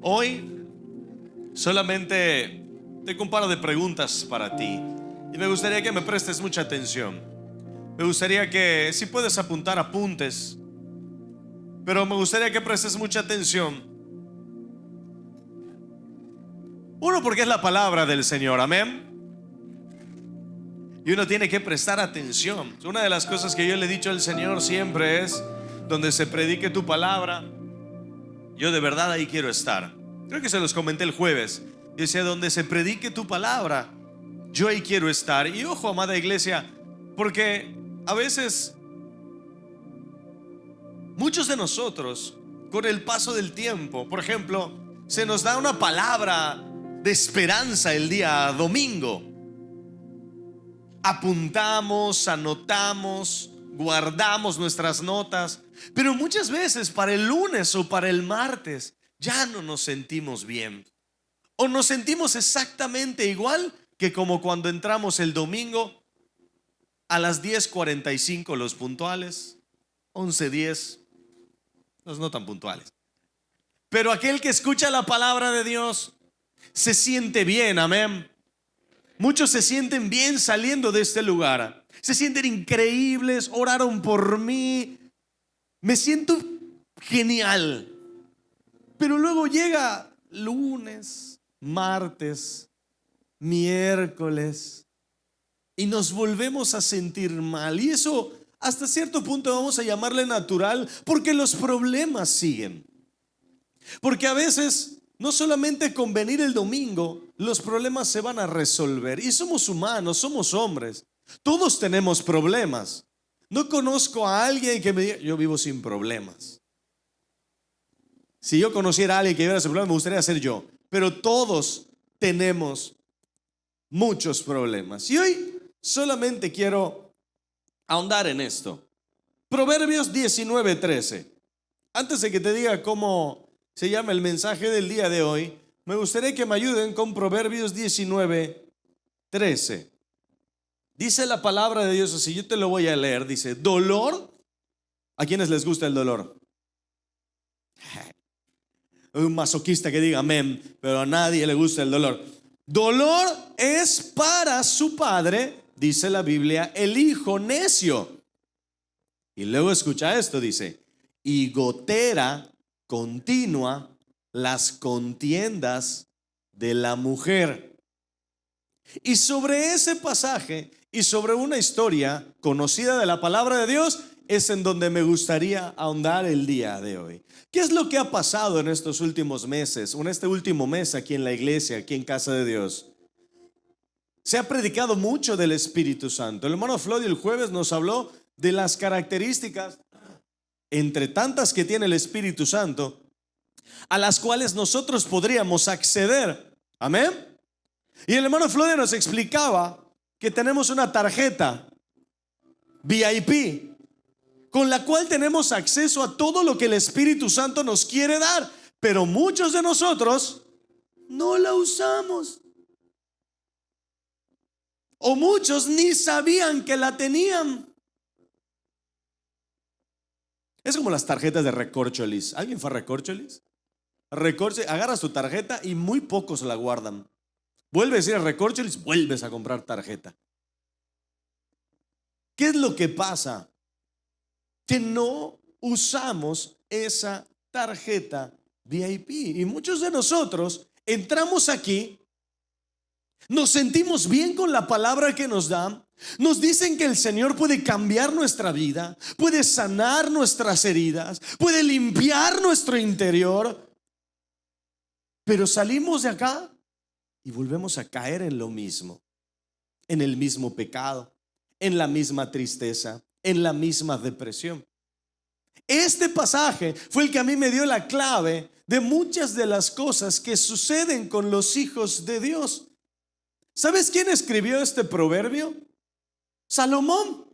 Hoy solamente tengo un par de preguntas para ti y me gustaría que me prestes mucha atención. Me gustaría que, si puedes apuntar, apuntes, pero me gustaría que prestes mucha atención. Uno, porque es la palabra del Señor, amén. Y uno tiene que prestar atención. Una de las cosas que yo le he dicho al Señor siempre es: donde se predique tu palabra, yo de verdad ahí quiero estar. Creo que se los comenté el jueves. Y decía: donde se predique tu palabra, yo ahí quiero estar. Y ojo, amada iglesia, porque a veces muchos de nosotros, con el paso del tiempo, por ejemplo, se nos da una palabra de esperanza el día domingo. Apuntamos, anotamos, guardamos nuestras notas, pero muchas veces para el lunes o para el martes ya no nos sentimos bien, o nos sentimos exactamente igual que como cuando entramos el domingo a las 10:45 los puntuales, 11:10 los no tan puntuales. Pero aquel que escucha la palabra de Dios se siente bien, amén. Muchos se sienten bien saliendo de este lugar. Se sienten increíbles, oraron por mí, me siento genial. Pero luego llega lunes, martes, miércoles y nos volvemos a sentir mal. Y eso hasta cierto punto vamos a llamarle natural, porque los problemas siguen. Porque a veces no solamente con venir el domingo los problemas se van a resolver. Y somos humanos, somos hombres. Todos tenemos problemas. No conozco a alguien que me diga: yo vivo sin problemas. Si yo conociera a alguien que viviera sin problemas, me gustaría ser yo. Pero todos tenemos muchos problemas. Y hoy solamente quiero ahondar en esto. Proverbios 19:13. Antes de que te diga cómo se llama el mensaje del día de hoy, me gustaría que me ayuden con Proverbios 19:13. Dice la palabra de Dios así, yo te lo voy a leer. Dice: dolor. ¿A quienes les gusta el dolor? Un masoquista que diga amén, pero a nadie le gusta el dolor. Dolor es para su padre, dice la Biblia, el hijo necio. Y luego escucha esto, dice: y gotera continua las contiendas de la mujer. Y sobre ese pasaje y sobre una historia conocida de la palabra de Dios es en donde me gustaría ahondar el día de hoy. ¿Qué es lo que ha pasado en estos últimos meses, o en este último mes aquí en la iglesia, aquí en Casa de Dios? Se ha predicado mucho del Espíritu Santo. El hermano Floyd el jueves nos habló de las características, entre tantas que tiene el Espíritu Santo, a las cuales nosotros podríamos acceder. Amén. Y el hermano Floyd nos explicaba que tenemos una tarjeta VIP con la cual tenemos acceso a todo lo que el Espíritu Santo nos quiere dar, pero muchos de nosotros no la usamos, o muchos ni sabían que la tenían. Es como las tarjetas de Recorcholis. ¿Alguien fue a Recorcholis? Agarras tu tarjeta y muy pocos la guardan. Vuelves a ir a Recorcholis, vuelves a comprar tarjeta. ¿Qué es lo que pasa? Que no usamos esa tarjeta VIP. Y muchos de nosotros entramos aquí, nos sentimos bien con la palabra que nos dan, nos dicen que el Señor puede cambiar nuestra vida, puede sanar nuestras heridas, puede limpiar nuestro interior, pero salimos de acá y volvemos a caer en lo mismo, en el mismo pecado, en la misma tristeza, en la misma depresión. Este pasaje fue el que a mí me dio la clave de muchas de las cosas que suceden con los hijos de Dios. ¿Sabes quién escribió este proverbio? Salomón.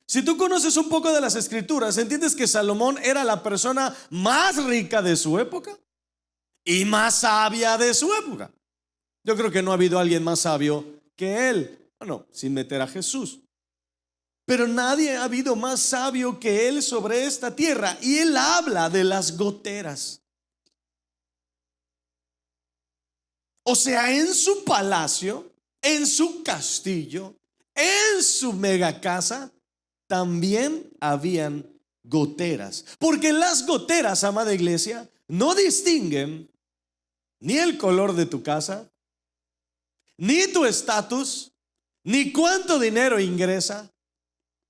Si tú conoces un poco de las escrituras, entiendes que Salomón era la persona más rica de su época y más sabia de su época. Yo creo que no ha habido alguien más sabio que él. Bueno, sin meter a Jesús. Pero nadie ha habido más sabio que él sobre esta tierra. Y él habla de las goteras. O sea, en su palacio, en su castillo, en su mega casa, también habían goteras. Porque las goteras, amada iglesia, no distinguen ni el color de tu casa, ni tu estatus, ni cuánto dinero ingresa,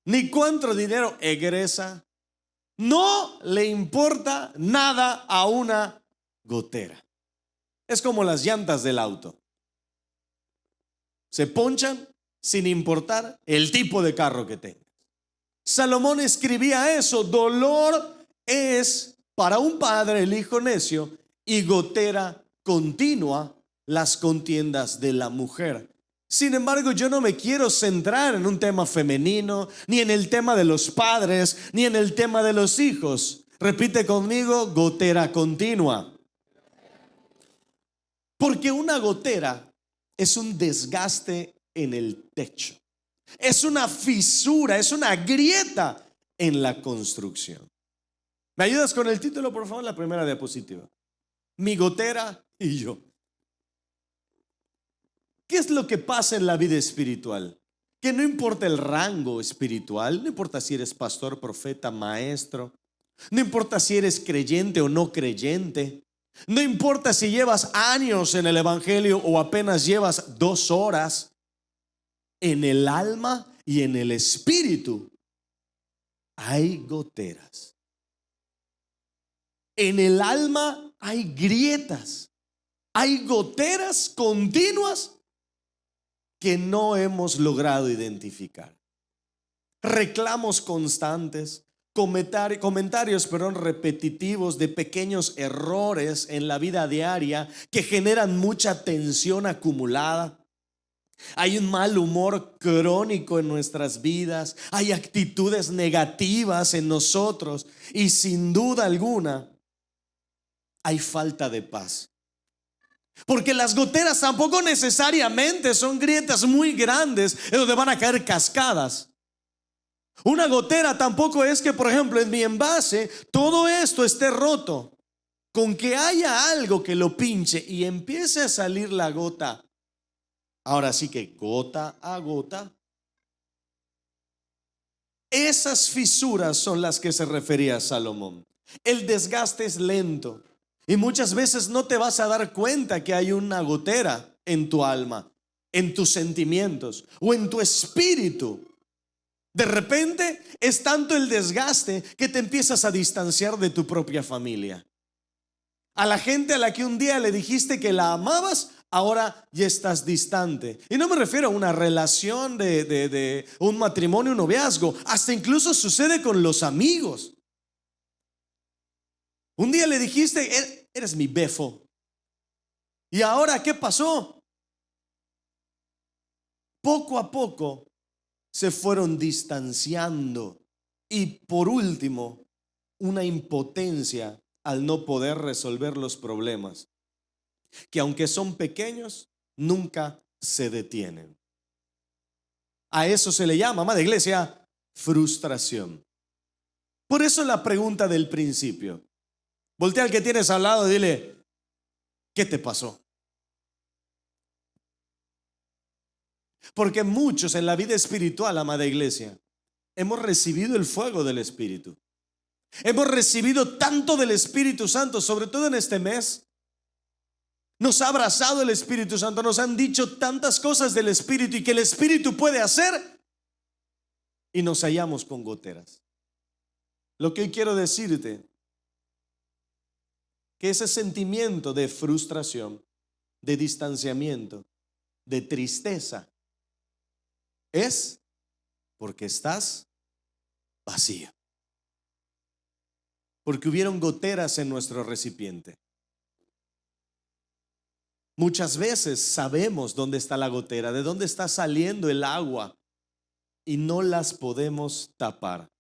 ni cuánto dinero egresa. No le importa nada a una gotera. Es como las llantas del auto. Se ponchan sin importar el tipo de carro que tengas. Salomón escribía eso: dolor es para un padre el hijo necio, y gotera continua las contiendas de la mujer. Sin embargo, yo no me quiero centrar en un tema femenino, ni en el tema de los padres, ni en el tema de los hijos. Repite conmigo: gotera continua. Porque una gotera es un desgaste en el techo, es una fisura, es una grieta en la construcción. ¿Me ayudas con el título, por favor? La primera diapositiva. Mi gotera y yo. ¿Qué es lo que pasa en la vida espiritual? Que no importa el rango espiritual, no importa si eres pastor, profeta, maestro, no importa si eres creyente o no creyente, no importa si llevas años en el evangelio o apenas llevas 2 horas, en el alma y en el espíritu hay goteras. En el alma hay grietas, hay goteras continuas que no hemos logrado identificar. Reclamos constantes, comentarios repetitivos de pequeños errores en la vida diaria que generan mucha tensión acumulada. Hay un mal humor crónico en nuestras vidas, hay actitudes negativas en nosotros y sin duda alguna hay falta de paz. Porque las goteras tampoco necesariamente son grietas muy grandes en donde van a caer cascadas. Una gotera tampoco es que, por ejemplo, en mi envase todo esto esté roto. Con que haya algo que lo pinche y empiece a salir la gota, ahora sí que gota a gota, esas fisuras son las que se refería Salomón. El desgaste es lento y muchas veces no te vas a dar cuenta que hay una gotera en tu alma, en tus sentimientos o en tu espíritu. De repente es tanto el desgaste que te empiezas a distanciar de tu propia familia. A la gente a la que un día le dijiste que la amabas, ahora ya estás distante. Y no me refiero a una relación de un matrimonio, un noviazgo. Hasta incluso sucede con los amigos. Un día le dijiste: eres mi befo. ¿Y ahora qué pasó? Poco a poco se fueron distanciando. Y por último, una impotencia al no poder resolver los problemas, que aunque son pequeños, nunca se detienen. A eso se le llama, amada iglesia, frustración. Por eso la pregunta del principio. Voltea al que tienes al lado y dile: ¿qué te pasó? Porque muchos en la vida espiritual, amada iglesia, hemos recibido el fuego del Espíritu. Hemos recibido tanto del Espíritu Santo, sobre todo en este mes. Nos ha abrazado el Espíritu Santo, nos han dicho tantas cosas del Espíritu y que el Espíritu puede hacer, y nos hallamos con goteras. Lo que hoy quiero decirte, que ese sentimiento de frustración, de distanciamiento, de tristeza, es porque estás vacío. Porque hubieron goteras en nuestro recipiente. Muchas veces sabemos dónde está la gotera, de dónde está saliendo el agua, y no las podemos tapar.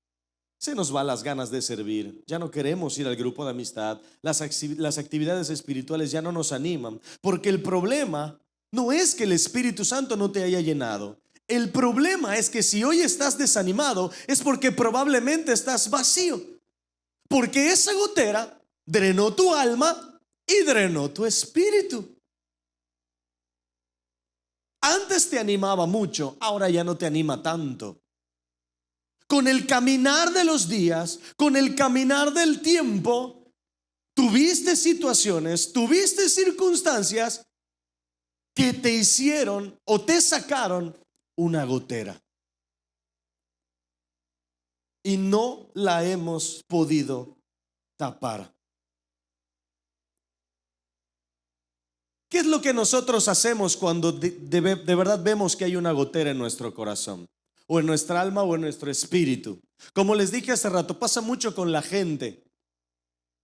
Se nos van las ganas de servir, ya no queremos ir al grupo de amistad, las actividades espirituales ya no nos animan, porque el problema no es que el Espíritu Santo no te haya llenado. El problema es que si hoy estás desanimado es porque probablemente estás vacío, porque esa gotera drenó tu alma y drenó tu espíritu. Antes te animaba mucho, ahora ya no te anima tanto. Con el caminar de los días, con el caminar del tiempo, tuviste situaciones, tuviste circunstancias que te hicieron o te sacaron una gotera. Y no la hemos podido tapar. ¿Qué es lo que nosotros hacemos cuando de verdad vemos que hay una gotera en nuestro corazón, o en nuestra alma, o en nuestro espíritu? Como les dije hace rato, pasa mucho con la gente.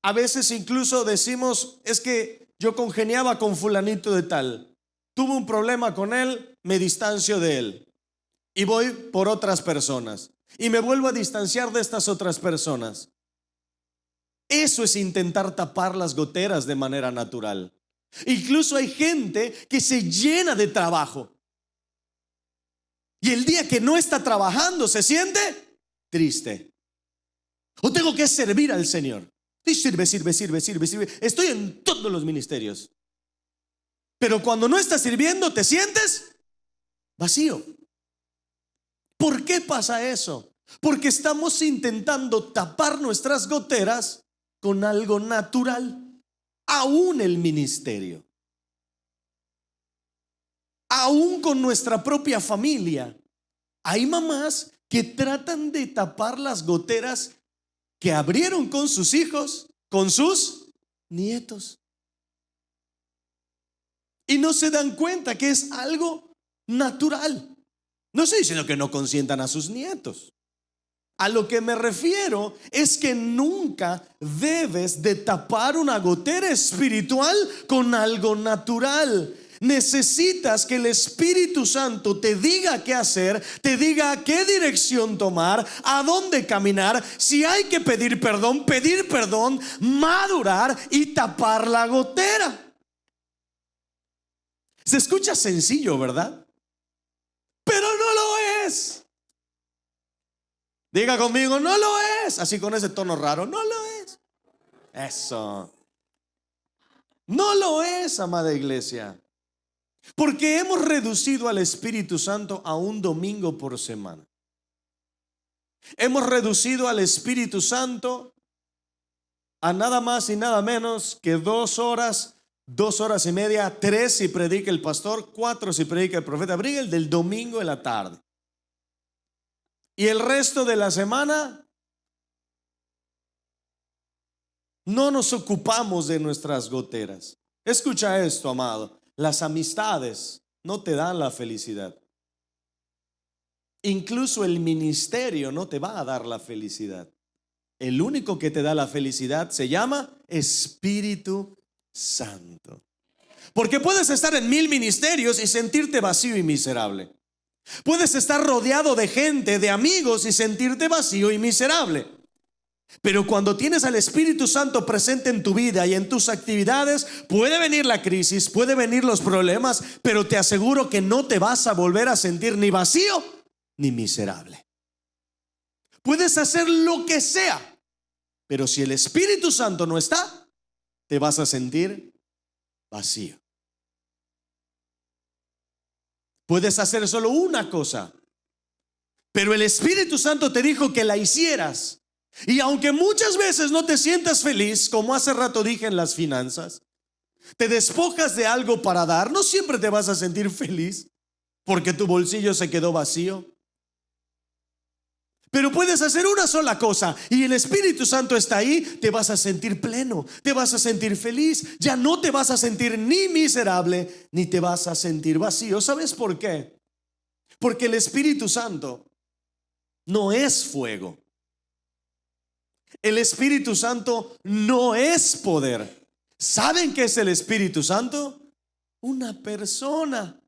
A veces incluso decimos, es que yo congeniaba con fulanito de tal, tuve un problema con él, me distancio de él y voy por otras personas y me vuelvo a distanciar de estas otras personas. Eso es intentar tapar las goteras de manera natural. Incluso hay gente que se llena de trabajo y el día que no está trabajando se siente triste. O tengo que servir al Señor. Y sirve. Estoy en todos los ministerios. Pero cuando no estás sirviendo te sientes vacío. ¿Por qué pasa eso? Porque estamos intentando tapar nuestras goteras con algo natural. Aún el ministerio, aún con nuestra propia familia, hay mamás que tratan de tapar las goteras que abrieron con sus hijos, con sus nietos. Y no se dan cuenta que es algo natural. No estoy diciendo que no consientan a sus nietos. A lo que me refiero es que nunca debes de tapar una gotera espiritual con algo natural. Necesitas que el Espíritu Santo te diga qué hacer, te diga qué dirección tomar, a dónde caminar, si hay que pedir perdón, madurar y tapar la gotera. Se escucha sencillo, ¿verdad? Pero no lo es. Diga conmigo, no lo es. Así con ese tono raro, no lo es. Eso. No lo es, amada iglesia. Porque hemos reducido al Espíritu Santo a un domingo por semana. Hemos reducido al Espíritu Santo a nada más y nada menos que 2 horas, 2 horas y media, 3 si predica el pastor, 4 si predica el profeta Brighel, del domingo en la tarde. Y el resto de la semana no nos ocupamos de nuestras goteras. Escucha esto, amado. Las amistades no te dan la felicidad. Incluso el ministerio no te va a dar la felicidad. El único que te da la felicidad se llama Espíritu Santo. Porque puedes estar en 1000 ministerios y sentirte vacío y miserable. Puedes estar rodeado de gente, de amigos, y sentirte vacío y miserable. Pero cuando tienes al Espíritu Santo presente en tu vida y en tus actividades, puede venir la crisis, puede venir los problemas, pero te aseguro que no te vas a volver a sentir ni vacío ni miserable. Puedes hacer lo que sea, pero si el Espíritu Santo no está, te vas a sentir vacío. Puedes hacer solo una cosa, pero el Espíritu Santo te dijo que la hicieras. Y aunque muchas veces no te sientas feliz, como hace rato dije en las finanzas, te despojas de algo para dar, no siempre te vas a sentir feliz porque tu bolsillo se quedó vacío. Pero puedes hacer una sola cosa y el Espíritu Santo está ahí, te vas a sentir pleno, te vas a sentir feliz, ya no te vas a sentir ni miserable ni te vas a sentir vacío. ¿Sabes por qué? Porque el Espíritu Santo no es fuego. El Espíritu Santo no es poder. ¿Saben qué es el Espíritu Santo? Una persona.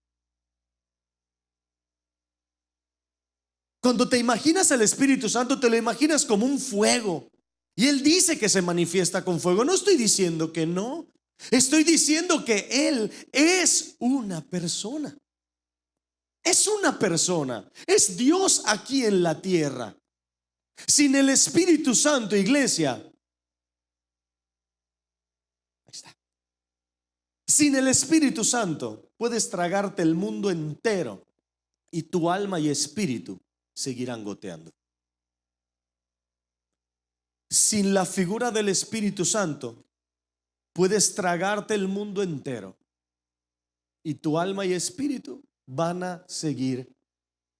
Cuando te imaginas al Espíritu Santo, te lo imaginas como un fuego. Y Él dice que se manifiesta con fuego. No estoy diciendo que no. Estoy diciendo que Él es una persona. Es una persona. Es Dios aquí en la tierra. Sin el Espíritu Santo, iglesia, ahí está. Sin el Espíritu Santo puedes tragarte el mundo entero y tu alma y espíritu seguirán goteando. Sin la figura del Espíritu Santo puedes tragarte el mundo entero y tu alma y espíritu van a seguir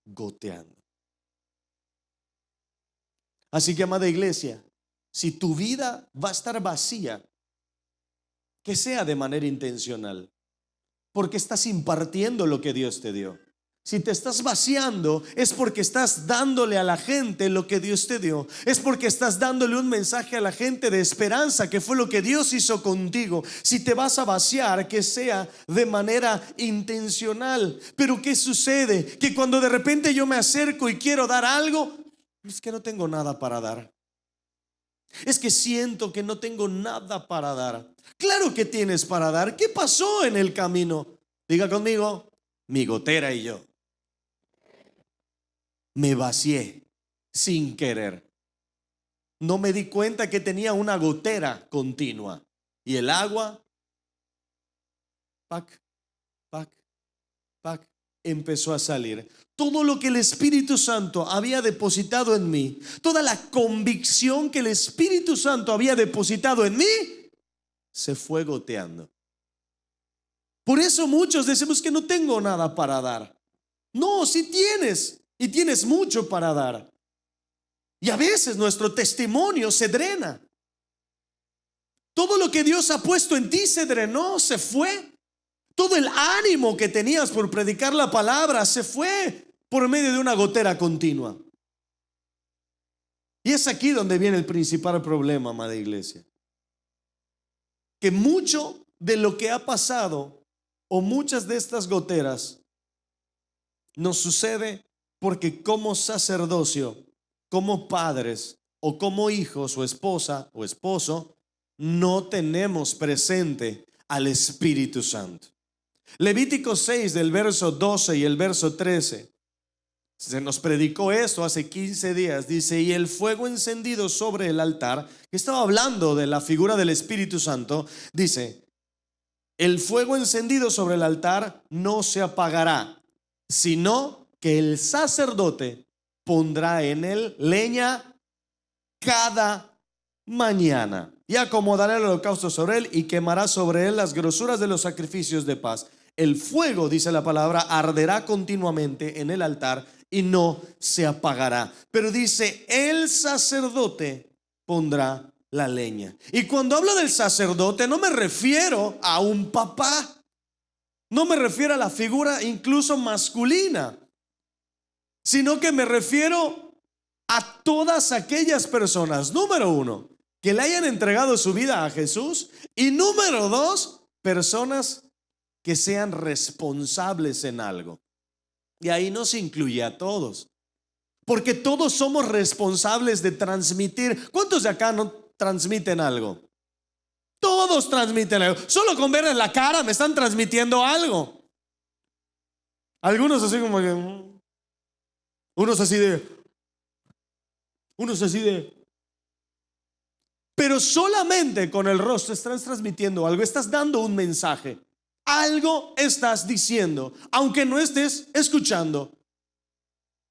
goteando. Así que, amada iglesia, si tu vida va a estar vacía, que sea de manera intencional, porque estás impartiendo lo que Dios te dio. Si te estás vaciando, es porque estás dándole a la gente lo que Dios te dio. Es porque estás dándole un mensaje a la gente de esperanza, que fue lo que Dios hizo contigo. Si te vas a vaciar, que sea de manera intencional. Pero ¿qué sucede? Que cuando de repente yo me acerco y quiero dar algo, es que no tengo nada para dar. Es que siento que no tengo nada para dar. Claro que tienes para dar. ¿Qué pasó en el camino? Diga conmigo: mi gotera y yo. Me vacié sin querer. No me di cuenta que tenía una gotera continua. Y el agua, pac, pac, pac, empezó a salir. Todo lo que el Espíritu Santo había depositado en mí, toda la convicción que el Espíritu Santo había depositado en mí, se fue goteando. Por eso muchos decimos que no tengo nada para dar. No, sí tienes, y tienes mucho para dar. Y a veces nuestro testimonio se drena. Todo lo que Dios ha puesto en ti se drenó, se fue. Todo el ánimo que tenías por predicar la palabra se fue por medio de una gotera continua. Y es aquí donde viene el principal problema, amada iglesia. Que mucho de lo que ha pasado, o muchas de estas goteras, nos sucede porque como sacerdocio, como padres, o como hijos, o esposa, o esposo, no tenemos presente al Espíritu Santo. Levítico 6, del verso 12 y el verso 13. Se nos predicó esto hace 15 días. Dice: y el fuego encendido sobre el altar, que estaba hablando de la figura del Espíritu Santo, dice: el fuego encendido sobre el altar no se apagará, sino que el sacerdote pondrá en él leña cada mañana y acomodará el holocausto sobre él y quemará sobre él las grosuras de los sacrificios de paz. El fuego, dice la palabra, arderá continuamente en el altar y no se apagará. Pero dice: el sacerdote pondrá la leña. Y cuando hablo del sacerdote, no me refiero a un papá, no me refiero a la figura incluso masculina, sino que me refiero a todas aquellas personas, número uno, que le hayan entregado su vida a Jesús, y número dos, personas que sean responsables en algo. Y ahí no se incluye a todos, porque todos somos responsables de transmitir. ¿Cuántos de acá no transmiten algo? Todos transmiten algo. Solo con verles la cara me están transmitiendo algo. Algunos así como que, unos así de, pero solamente con el rostro estás transmitiendo algo, estás dando un mensaje, algo estás diciendo, aunque no estés escuchando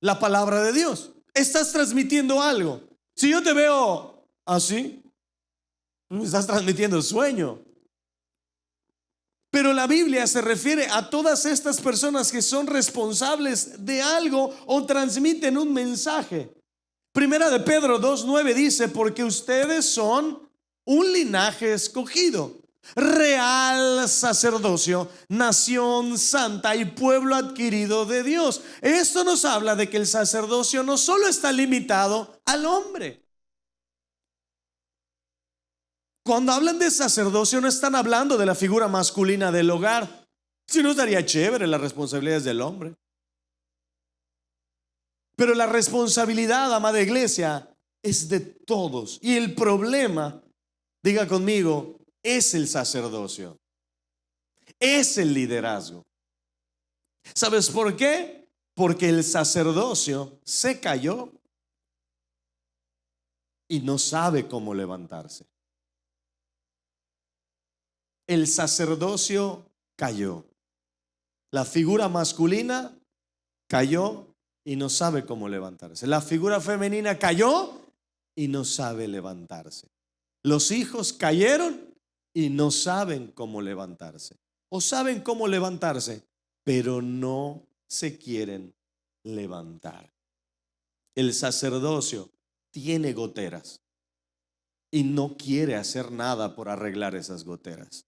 la palabra de Dios, estás transmitiendo algo. Si yo te veo así, me estás transmitiendo sueño. Pero la Biblia se refiere a todas estas personas que son responsables de algo o transmiten un mensaje. Primera de Pedro 2:9 dice: porque ustedes son un linaje escogido, real sacerdocio, nación santa y pueblo adquirido de Dios. Esto nos habla de que el sacerdocio no solo está limitado al hombre. Cuando hablan de sacerdocio no están hablando de la figura masculina del hogar. Si no, estaría chévere las responsabilidades del hombre. Pero la responsabilidad, amada iglesia, es de todos. Y el problema, diga conmigo, es el sacerdocio, es el liderazgo. ¿Sabes por qué? Porque el sacerdocio se cayó y no sabe cómo levantarse. el sacerdocio cayó. La figura masculina cayó y no sabe cómo levantarse. La figura femenina cayó y no sabe levantarse. Los hijos cayeron y no saben cómo levantarse. O saben cómo levantarse, pero no se quieren levantar. El sacerdocio tiene goteras y no quiere hacer nada por arreglar esas goteras.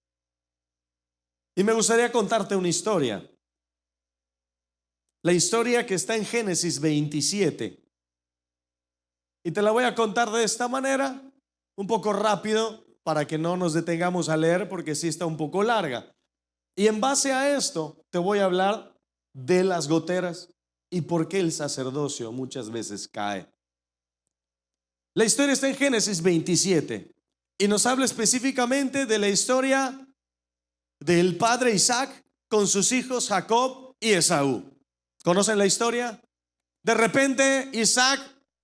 Y me gustaría contarte una historia. La historia que está en Génesis 27. Y te la voy a contar de esta manera, un poco rápido, para que no nos detengamos a leer, porque sí está un poco larga. Y en base a esto te voy a hablar de las goteras y por qué el sacerdocio muchas veces cae. La historia está en Génesis 27 y nos habla específicamente de la historia del padre Isaac con sus hijos Jacob y Esaú. ¿Conocen la historia? De repente Isaac,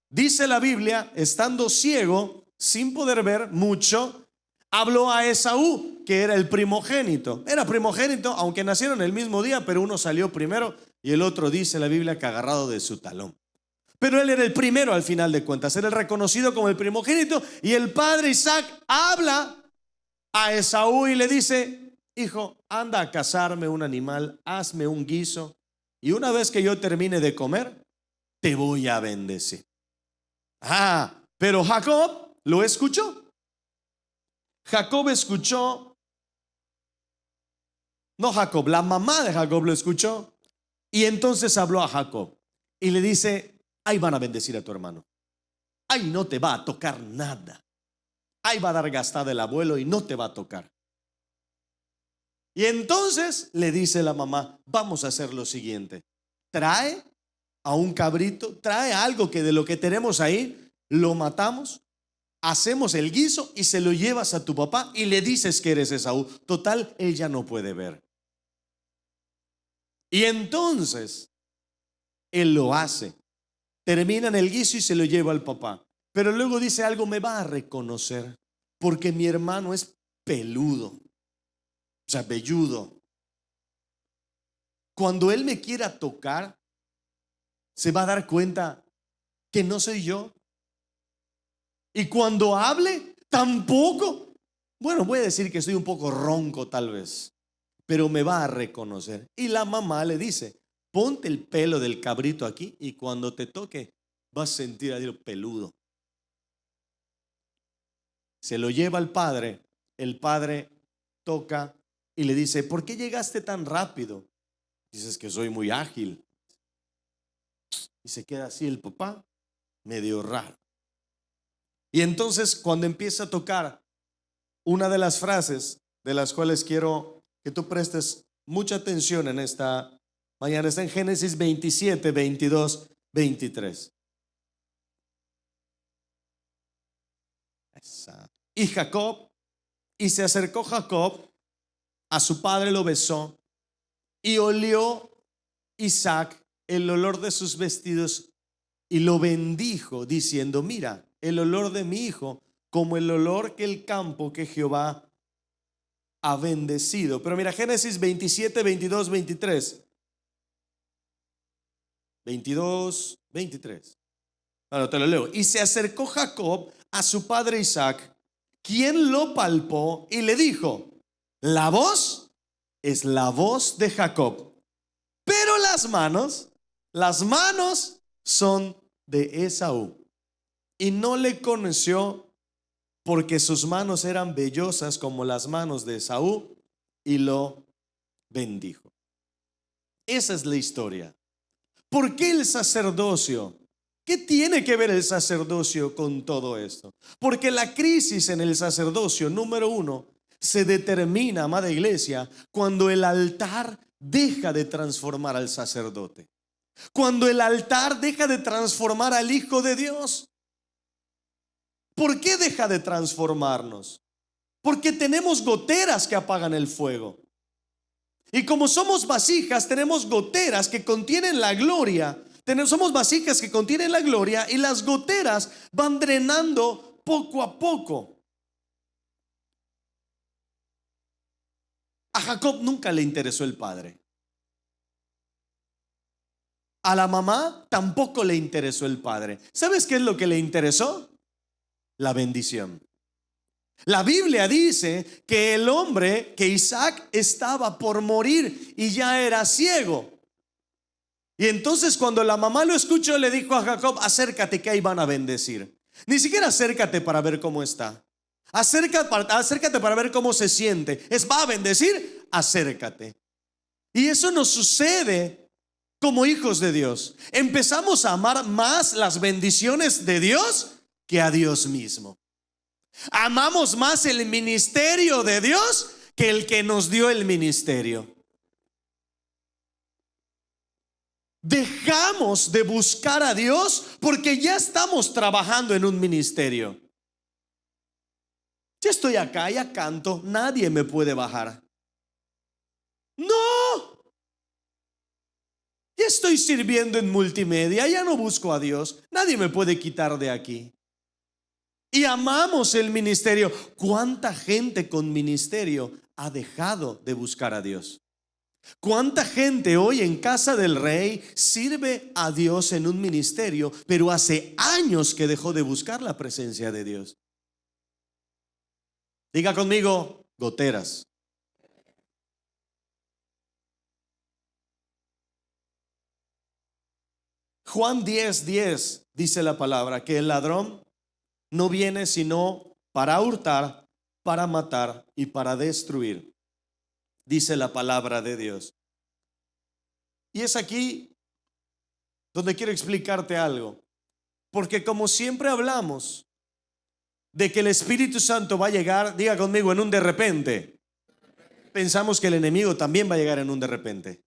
dice la Biblia, estando ciego, sin poder ver mucho, habló a Esaú, que era el primogénito. Era primogénito, aunque nacieron el mismo día, pero uno salió primero y el otro, dice la Biblia, que agarrado de su talón. Pero él era el primero al final de cuentas, era el reconocido como el primogénito. Y el padre Isaac habla a Esaú y le dice: hijo, anda a cazarme un animal, hazme un guiso, y una vez que yo termine de comer, te voy a bendecir. Pero Jacob lo escuchó. Jacob escuchó. No Jacob, la mamá de Jacob lo escuchó. Y entonces habló a Jacob y le dice: ahí van a bendecir a tu hermano. Ahí no te va a tocar nada. Ahí va a dar gastada el abuelo y no te va a tocar. Y entonces le dice la mamá: vamos a hacer lo siguiente. Trae a un cabrito, trae algo que de lo que tenemos ahí, lo matamos, hacemos el guiso y se lo llevas a tu papá y le dices que eres Esaú. Total, él ya no puede ver. Y entonces él lo hace. Terminan el guiso y se lo lleva al papá. Pero luego dice algo: me va a reconocer porque mi hermano es peludo, o sea, velludo. Cuando él me quiera tocar, se va a dar cuenta que no soy yo. Y cuando hable, tampoco. Bueno, voy a decir que estoy un poco ronco tal vez, pero me va a reconocer. Y la mamá le dice: ponte el pelo del cabrito aquí y cuando te toque vas a sentir a Dios peludo. Se lo lleva al padre. El padre toca y le dice: ¿por qué llegaste tan rápido? Dices que soy muy ágil. Y se queda así el papá, medio raro. Y entonces cuando empieza a tocar, una de las frases de las cuales quiero que tú prestes mucha atención en esta mañana está en Génesis 27, 22, 23. Y se acercó Jacob a su padre, lo besó y olió Isaac el olor de sus vestidos y lo bendijo diciendo: mira, el olor de mi hijo como el olor que el campo que Jehová ha bendecido. Pero mira, Génesis 27, 22, 23. 22, 23. Ahora te lo leo. Y se acercó Jacob a su padre Isaac, quien lo palpó y le dijo: la voz es la voz de Jacob, pero las manos son de Esaú. Y no le conoció porque sus manos eran vellosas como las manos de Esaú, y lo bendijo. Esa es la historia. ¿Por qué el sacerdocio? ¿Qué tiene que ver el sacerdocio con todo esto? Porque la crisis en el sacerdocio, número uno, se determina, amada iglesia, cuando el altar deja de transformar al sacerdote. Cuando el altar deja de transformar al Hijo de Dios. ¿Por qué deja de transformarnos? Porque tenemos goteras que apagan el fuego. Y como somos vasijas, tenemos goteras que contienen la gloria. Somos vasijas que contienen la gloria y las goteras van drenando poco a poco. A Jacob nunca le interesó el padre. A la mamá tampoco le interesó el padre. ¿Sabes qué es lo que le interesó? La bendición. La Biblia dice que el hombre, que Isaac estaba por morir y ya era ciego. Y entonces cuando la mamá lo escuchó, le dijo a Jacob: acércate, que ahí van a bendecir. Ni siquiera acércate para ver cómo está. Acércate para ver cómo se siente. ¿Va a bendecir? Acércate. Y eso nos sucede como hijos de Dios. Empezamos a amar más las bendiciones de Dios que a Dios mismo. Amamos más el ministerio de Dios que el que nos dio el ministerio. Dejamos de buscar a Dios porque ya estamos trabajando en un ministerio. Ya estoy acá, ya canto, nadie me puede bajar. No, ya estoy sirviendo en multimedia, ya no busco a Dios, nadie me puede quitar de aquí. Y amamos el ministerio. ¿Cuánta gente con ministerio ha dejado de buscar a Dios? ¿Cuánta gente hoy en casa del rey sirve a Dios en un ministerio, pero hace años que dejó de buscar la presencia de Dios? Diga conmigo: goteras. Juan 10:10 dice la palabra que el ladrón no viene sino para hurtar, para matar y para destruir, dice la palabra de Dios. Y es aquí donde quiero explicarte algo, porque como siempre hablamos de que el Espíritu Santo va a llegar, diga conmigo, en un de repente. Pensamos que el enemigo también va a llegar en un de repente,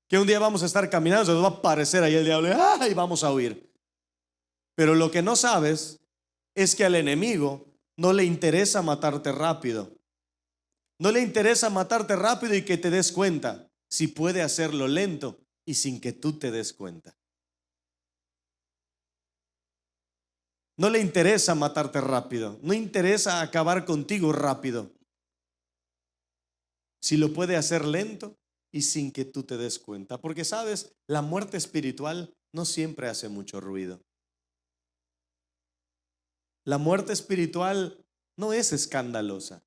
que un día vamos a estar caminando, se nos va a aparecer ahí el diablo y vamos a huir. Pero lo que no sabes es que al enemigo no le interesa matarte rápido. No le interesa matarte rápido y que te des cuenta. Si puede hacerlo lento y sin que tú te des cuenta. No le interesa matarte rápido. No interesa acabar contigo rápido. Si lo puede hacer lento y sin que tú te des cuenta. Porque sabes, la muerte espiritual no siempre hace mucho ruido. La muerte espiritual no es escandalosa.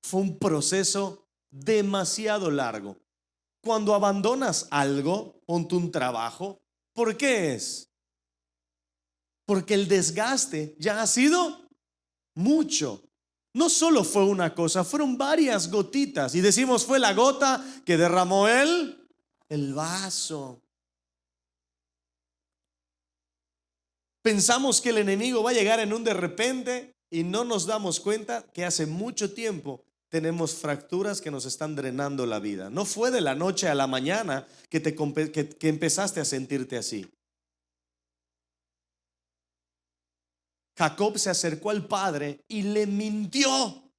Fue un proceso demasiado largo. Cuando abandonas algo, ponte un trabajo, ¿por qué es? Porque el desgaste ya ha sido mucho. No solo fue una cosa, fueron varias gotitas. Y decimos, fue la gota que derramó el vaso. Pensamos que el enemigo va a llegar en un de repente y no nos damos cuenta que hace mucho tiempo tenemos fracturas que nos están drenando la vida. No fue de la noche a la mañana que empezaste a sentirte así. Jacob se acercó al padre y le mintió.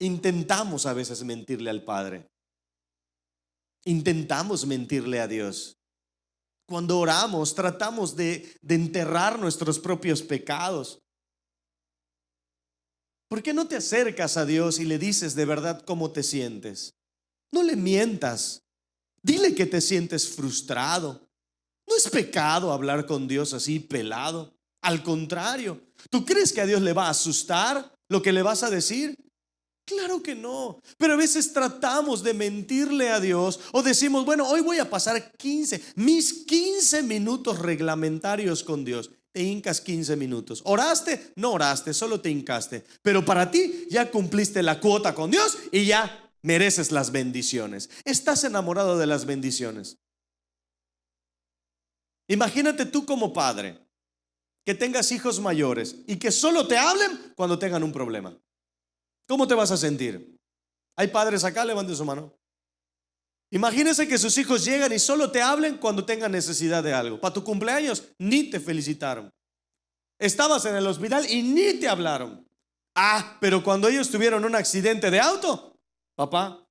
Intentamos a veces mentirle al padre. Intentamos mentirle a Dios. Cuando oramos, tratamos de enterrar nuestros propios pecados. ¿Por qué no te acercas a Dios y le dices de verdad cómo te sientes? No le mientas. Dile que te sientes frustrado. No es pecado hablar con Dios así pelado. Al contrario, ¿tú crees que a Dios le va a asustar lo que le vas a decir? Claro que no. Pero a veces tratamos de mentirle a Dios o decimos, bueno, hoy voy a pasar mis 15 minutos reglamentarios con Dios. Te hincas 15 minutos. ¿Oraste? No oraste, solo te hincaste. Pero para ti ya cumpliste la cuota con Dios y ya mereces las bendiciones. Estás enamorado de las bendiciones. Imagínate tú como padre que tengas hijos mayores y que solo te hablen cuando tengan un problema. ¿Cómo te vas a sentir? ¿Hay padres acá? Levanten su mano. Imagínense que sus hijos llegan y solo te hablen cuando tengan necesidad de algo. Para tu cumpleaños ni te felicitaron. Estabas en el hospital y ni te hablaron. Pero cuando ellos tuvieron un accidente de auto, papá,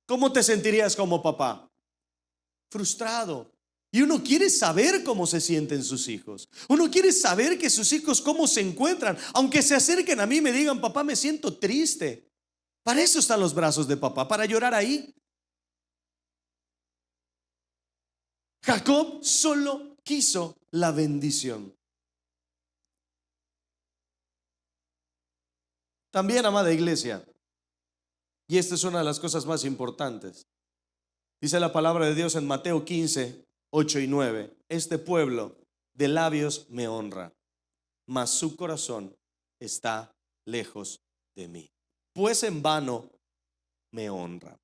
¿cómo te sentirías como papá? Frustrado, Y uno quiere saber cómo se sienten sus hijos. Uno quiere saber que sus hijos cómo se encuentran. Aunque se acerquen a mí y me digan, papá, me siento triste. Para eso están los brazos de papá, para llorar ahí. Jacob solo quiso la bendición. También, amada iglesia, y esta es una de las cosas más importantes, dice la palabra de Dios en Mateo 15, 8 y 9: este pueblo de labios me honra, mas su corazón está lejos de mí, pues en vano me honra.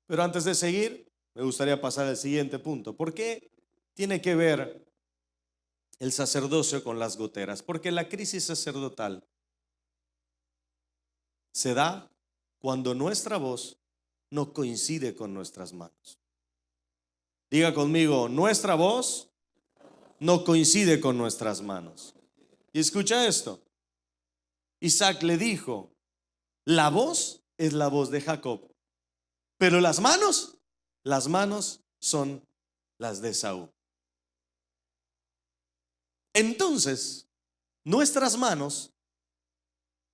Pero antes de seguir, me gustaría pasar al siguiente punto. ¿Por qué tiene que ver el sacerdocio con las goteras? Porque la crisis sacerdotal se da cuando nuestra voz no coincide con nuestras manos. Diga conmigo, nuestra voz no coincide con nuestras manos. Y escucha esto. Isaac le dijo, la voz es la voz de Jacob, pero las manos son las de Esaú. Entonces, nuestras manos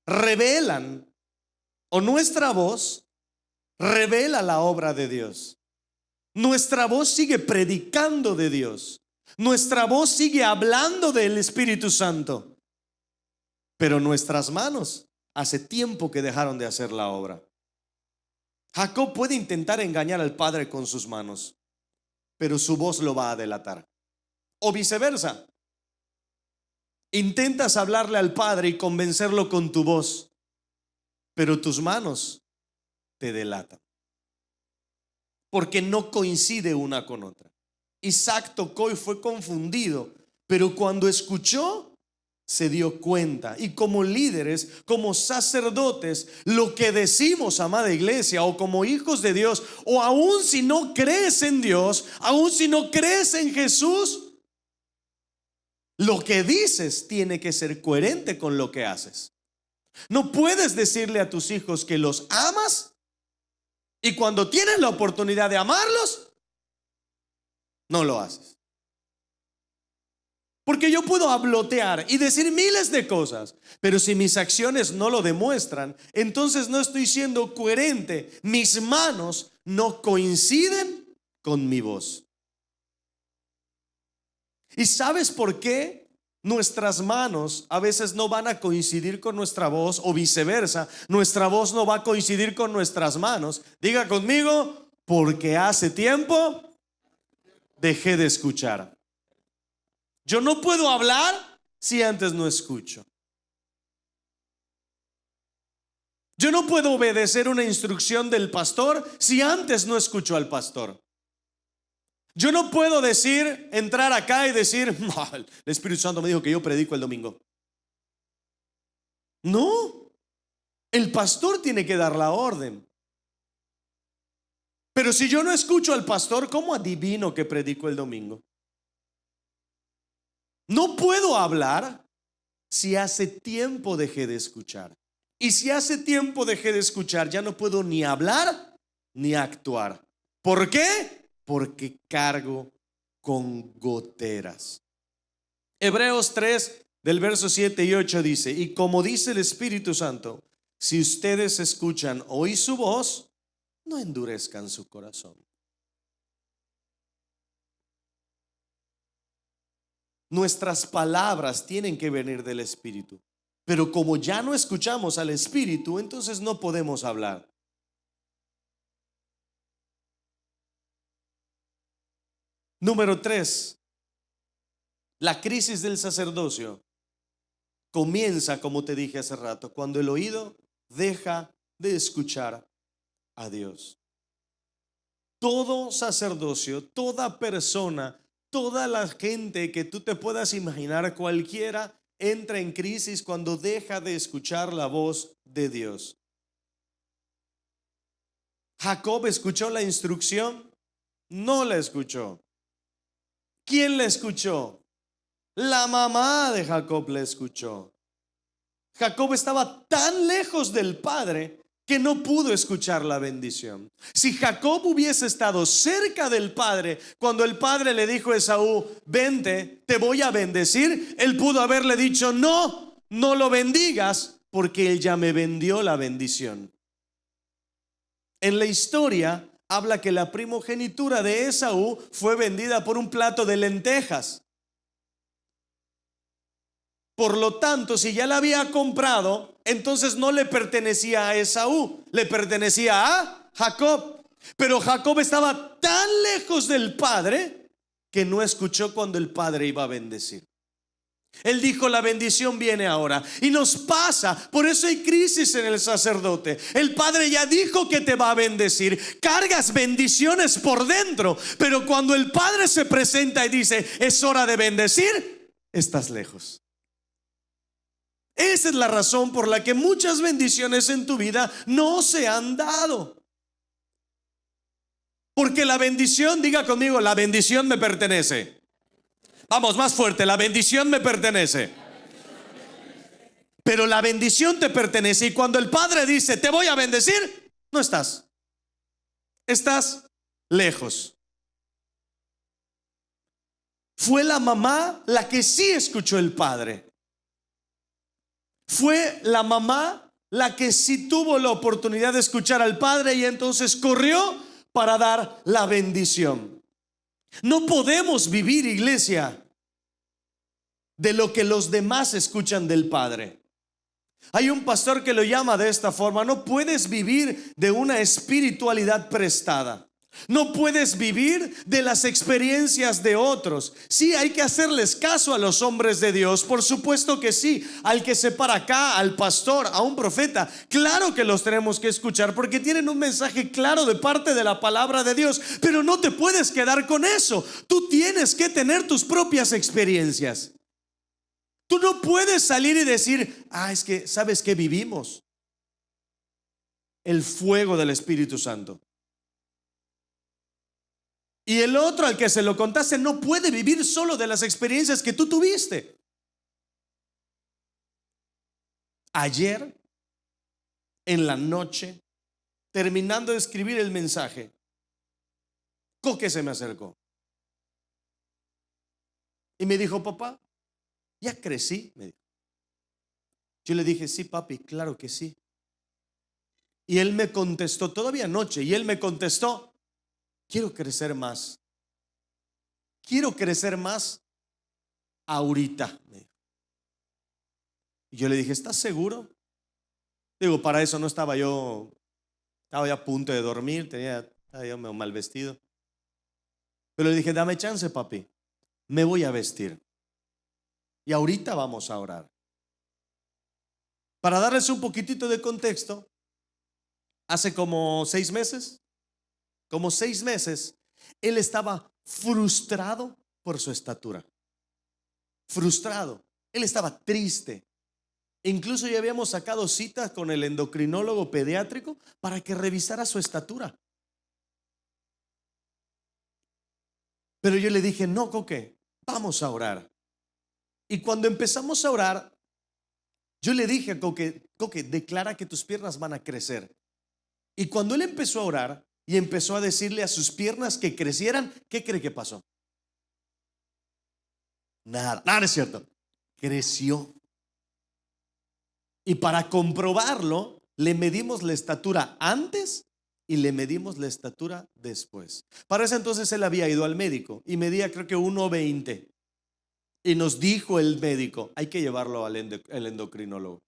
revelan, o nuestra voz revela la obra de Dios. Nuestra voz sigue predicando de Dios. Nuestra voz sigue hablando del Espíritu Santo. Pero nuestras manos hace tiempo que dejaron de hacer la obra. Jacob puede intentar engañar al padre con sus manos, pero su voz lo va a delatar. O viceversa. Intentas hablarle al padre y convencerlo con tu voz, pero tus manos te delatan, porque no coincide una con otra. Isaac tocó y fue confundido, pero cuando escuchó, se dio cuenta. Y como líderes, como sacerdotes, lo que decimos, amada iglesia, o como hijos de Dios, o aún si no crees en Dios, aún si no crees en Jesús, lo que dices tiene que ser coherente con lo que haces. No puedes decirle a tus hijos que los amas y cuando tienes la oportunidad de amarlos, no lo haces. Porque yo puedo hablotear y decir miles de cosas, pero si mis acciones no lo demuestran, entonces no estoy siendo coherente. Mis manos no coinciden con mi voz. ¿Y sabes por qué nuestras manos a veces no van a coincidir con nuestra voz, o viceversa? Nuestra voz no va a coincidir con nuestras manos. Diga conmigo, porque hace tiempo dejé de escuchar. Yo no puedo hablar si antes no escucho. Yo no puedo obedecer una instrucción del pastor si antes no escucho al pastor. Yo no puedo entrar acá y decir, no, el Espíritu Santo me dijo que yo predico el domingo. No, el pastor tiene que dar la orden. Pero si yo no escucho al pastor, ¿cómo adivino que predico el domingo? No puedo hablar si hace tiempo dejé de escuchar. Y si hace tiempo dejé de escuchar, ya no puedo ni hablar ni actuar. ¿Por qué? Porque cargo con goteras. Hebreos 3 del verso 7 y 8 dice: y como dice el Espíritu Santo, si ustedes escuchan hoy su voz, no endurezcan su corazón. Nuestras palabras tienen que venir del Espíritu, pero como ya no escuchamos al Espíritu, entonces no podemos hablar. Número 3, la crisis del sacerdocio comienza, como te dije hace rato, cuando el oído deja de escuchar a Dios. Todo sacerdocio, toda persona, toda la gente que tú te puedas imaginar, cualquiera, entra en crisis cuando deja de escuchar la voz de Dios. Jacob escuchó la instrucción, no la escuchó. ¿Quién la escuchó? La mamá de Jacob la escuchó. Jacob estaba tan lejos del padre que no pudo escuchar la bendición. Si Jacob hubiese estado cerca del padre cuando el padre le dijo a Esaú, vente, te voy a bendecir, él pudo haberle dicho, no, no lo bendigas, porque él ya me vendió la bendición. En la historia habla que la primogenitura de Esaú fue vendida por un plato de lentejas. Por lo tanto, si ya la había comprado, entonces no le pertenecía a Esaú, le pertenecía a Jacob. Pero Jacob estaba tan lejos del padre que no escuchó cuando el padre iba a bendecir. Él dijo, la bendición viene ahora. Y nos pasa, por eso hay crisis en el sacerdote. El padre ya dijo que te va a bendecir, cargas bendiciones por dentro, pero cuando el padre se presenta y dice, es hora de bendecir, estás lejos. Esa es la razón por la que muchas bendiciones en tu vida no se han dado. Porque la bendición, diga conmigo, la bendición me pertenece. Vamos, más fuerte, la bendición me pertenece. Pero la bendición te pertenece y cuando el Padre dice, te voy a bendecir, no estás. Estás lejos. Fue la mamá la que sí escuchó el Padre. Fue la mamá la que sí tuvo la oportunidad de escuchar al Padre y entonces corrió para dar la bendición. No podemos vivir, iglesia, de lo que los demás escuchan del Padre. Hay un pastor que lo llama de esta forma: no puedes vivir de una espiritualidad prestada. No puedes vivir de las experiencias de otros. Sí, hay que hacerles caso a los hombres de Dios, por supuesto que sí. Al que se para acá, al pastor, a un profeta, claro que los tenemos que escuchar porque tienen un mensaje claro de parte de la palabra de Dios. Pero no te puedes quedar con eso. Tú tienes que tener tus propias experiencias. Tú no puedes salir y decir, es que, ¿sabes qué vivimos? El fuego del Espíritu Santo. Y el otro al que se lo contaste no puede vivir solo de las experiencias que tú tuviste. Ayer, en la noche, terminando de escribir el mensaje, Coque se me acercó y me dijo, papá, ya crecí, me dijo. Yo le dije, sí, papi, claro que sí. Y él me contestó, todavía anoche, y él me contestó, quiero crecer más. Quiero crecer más ahorita. Y yo le dije, ¿estás seguro? Digo, para eso no estaba yo, estaba ya a punto de dormir, estaba yo medio mal vestido. Pero le dije, dame chance, papi, me voy a vestir. Y ahorita vamos a orar. Para darles un poquitito de contexto, hace como 6 meses, él estaba frustrado por su estatura. Frustrado. Él estaba triste. Incluso ya habíamos sacado citas con el endocrinólogo pediátrico para que revisara su estatura. Pero yo le dije, no, Coque, vamos a orar. Y cuando empezamos a orar, yo le dije a Coque, declara que tus piernas van a crecer. Y cuando él empezó a orar y empezó a decirle a sus piernas que crecieran, ¿qué cree que pasó? Nada, no es cierto. Creció. Y para comprobarlo, le medimos la estatura antes y le medimos la estatura después. Para ese entonces él había ido al médico y medía creo que 1.20. Y nos dijo el médico, hay que llevarlo al endocrinólogo.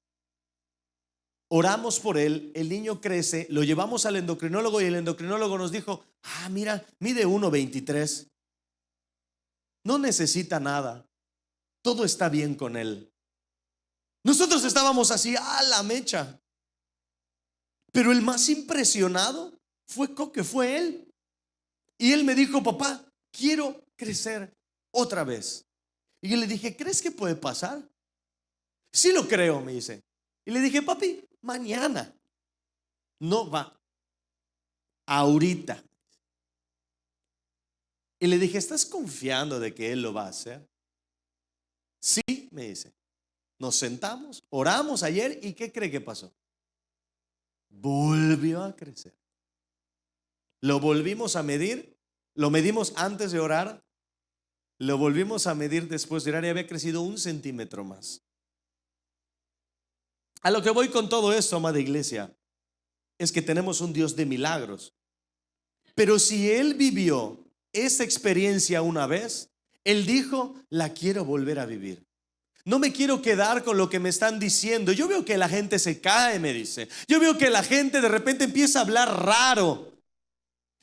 Oramos por él, el niño crece, lo llevamos al endocrinólogo y el endocrinólogo nos dijo, mira, mide 1.23. No necesita nada. Todo está bien con él. Nosotros estábamos así, la mecha. Pero el más impresionado fue Coque, fue él. Y él me dijo, papá, quiero crecer otra vez. Y yo le dije, ¿crees que puede pasar? Sí lo creo, me dice. Y le dije, papi, mañana. No va. Ahorita. Y le dije, ¿estás confiando de que él lo va a hacer? Sí, me dice. Nos sentamos, oramos ayer y ¿qué cree que pasó? volvió a crecer. Lo volvimos a medir, lo medimos antes de orar, lo volvimos a medir después de orar y había crecido 1 centímetro más. A lo que voy con todo esto, amada iglesia, es que tenemos un Dios de milagros. Pero si Él vivió esa experiencia una vez, Él dijo, la quiero volver a vivir. No me quiero quedar con lo que me están diciendo. Yo veo que la gente se cae, me dice. Yo veo que la gente de repente empieza a hablar raro.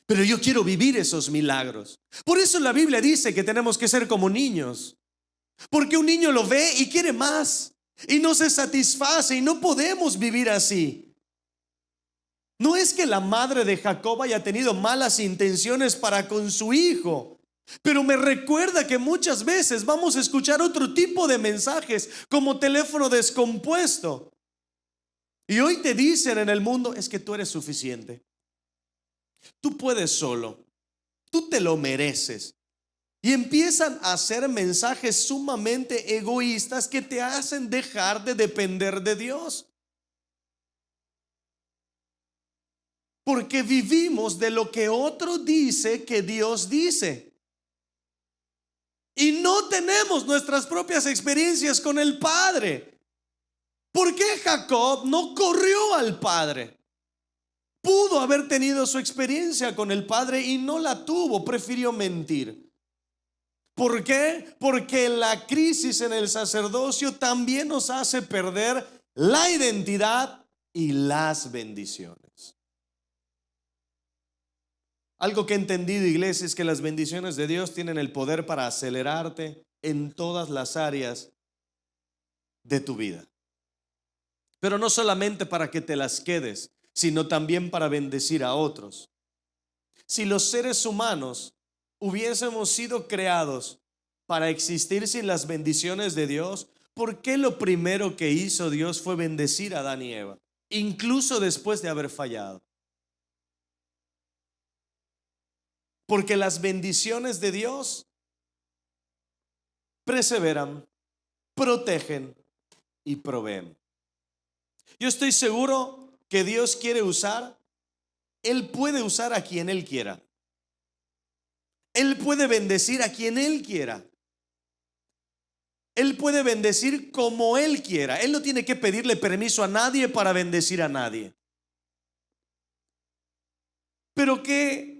Pero yo quiero vivir esos milagros. Por eso la Biblia dice que tenemos que ser como niños. Porque un niño lo ve y quiere más. Y no se satisface y no podemos vivir así. No es que la madre de Jacob haya tenido malas intenciones para con su hijo. Pero me recuerda que muchas veces vamos a escuchar otro tipo de mensajes como teléfono descompuesto. Y hoy te dicen en el mundo, es que tú eres suficiente. Tú puedes solo. Tú te lo mereces. Y empiezan a hacer mensajes sumamente egoístas que te hacen dejar de depender de Dios. Porque vivimos de lo que otro dice que Dios dice. Y no tenemos nuestras propias experiencias con el Padre. ¿Por qué Jacob no corrió al Padre? Pudo haber tenido su experiencia con el Padre y no la tuvo, prefirió mentir. ¿Por qué? Porque la crisis en el sacerdocio también nos hace perder la identidad y las bendiciones. Algo que he entendido, iglesia, es que las bendiciones de Dios tienen el poder para acelerarte en todas las áreas de tu vida. Pero no solamente para que te las quedes, sino también para bendecir a otros. Si los seres humanos hubiésemos sido creados para existir sin las bendiciones de Dios, ¿por qué lo primero que hizo Dios fue bendecir a Adán y Eva? Incluso después de haber fallado. Porque las bendiciones de Dios perseveran, protegen y proveen. Yo estoy seguro que Dios quiere usar, Él puede usar a quien Él quiera. Él puede bendecir a quien Él quiera. Él puede bendecir como Él quiera. Él no tiene que pedirle permiso a nadie para bendecir a nadie. Pero ¿qué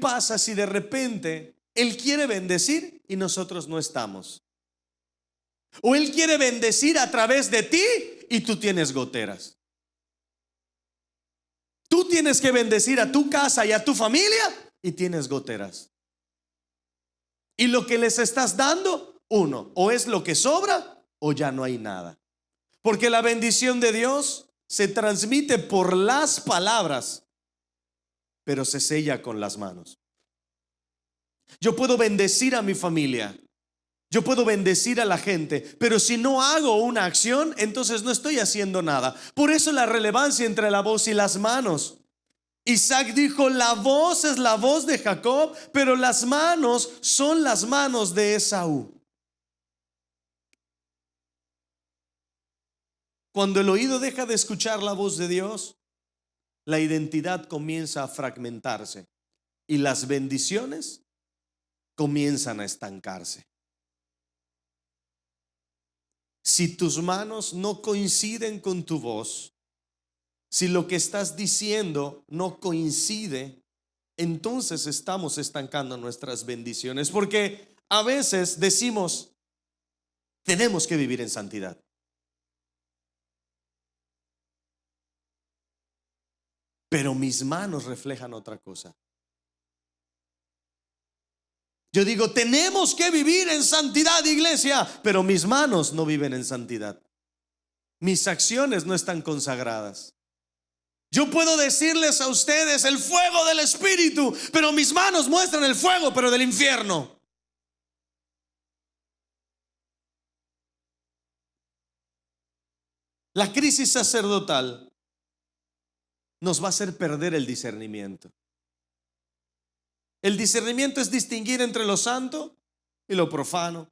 pasa si de repente Él quiere bendecir y nosotros no estamos? O Él quiere bendecir a través de ti y tú tienes goteras. Tú tienes que bendecir a tu casa y a tu familia y tienes goteras. Y lo que les estás dando, o es lo que sobra o ya no hay nada. Porque la bendición de Dios se transmite por las palabras, pero se sella con las manos. Yo puedo bendecir a mi familia, yo puedo bendecir a la gente, pero si no hago una acción, entonces no estoy haciendo nada. Por eso la relevancia entre la voz y las manos. Isaac dijo, la voz es la voz de Jacob, pero las manos son las manos de Esaú. Cuando el oído deja de escuchar la voz de Dios, la identidad comienza a fragmentarse y las bendiciones comienzan a estancarse. Si tus manos no coinciden con tu voz, si lo que estás diciendo no coincide, entonces estamos estancando nuestras bendiciones. Porque a veces decimos, tenemos que vivir en santidad. Pero mis manos reflejan otra cosa. Yo digo, tenemos que vivir en santidad, iglesia, pero mis manos no viven en santidad. Mis acciones no están consagradas. Yo puedo decirles a ustedes el fuego del Espíritu, pero mis manos muestran el fuego, pero del infierno. La crisis sacerdotal nos va a hacer perder el discernimiento. El discernimiento es distinguir entre lo santo y lo profano,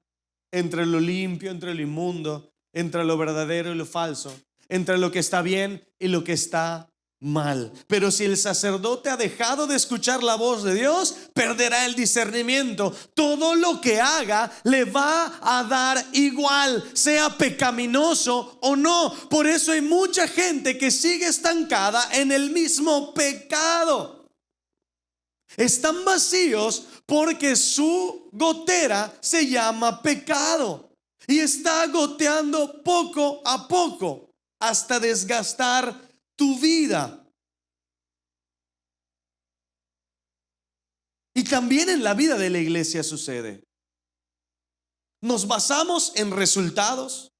entre lo limpio, entre lo inmundo, entre lo verdadero y lo falso, entre lo que está bien y lo que está mal. Pero si el sacerdote ha dejado de escuchar la voz de Dios, perderá el discernimiento. Todo lo que haga le va a dar igual, sea pecaminoso o no. Por eso hay mucha gente que sigue estancada en el mismo pecado. Están vacíos porque su gotera se llama pecado y está goteando poco a poco hasta desgastar tu vida. Y también en la vida de la iglesia sucede. Nos basamos en resultados,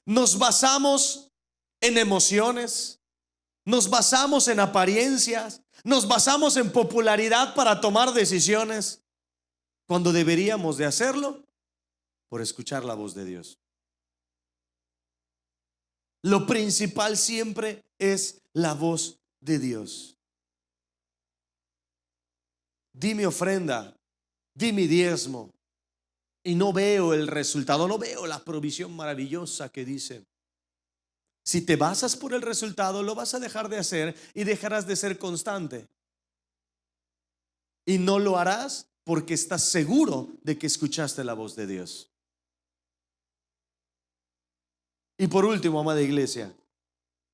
nos basamos en emociones, nos basamos en apariencias, nos basamos en popularidad para tomar decisiones, cuando deberíamos de hacerlo por escuchar la voz de Dios. Lo principal siempre es la voz de Dios. Di mi ofrenda, di mi diezmo, y no veo el resultado, no veo la provisión maravillosa que dice. Si te basas por el resultado, lo vas a dejar de hacer y dejarás de ser constante. Y no lo harás porque estás seguro de que escuchaste la voz de Dios. Y por último, amada iglesia,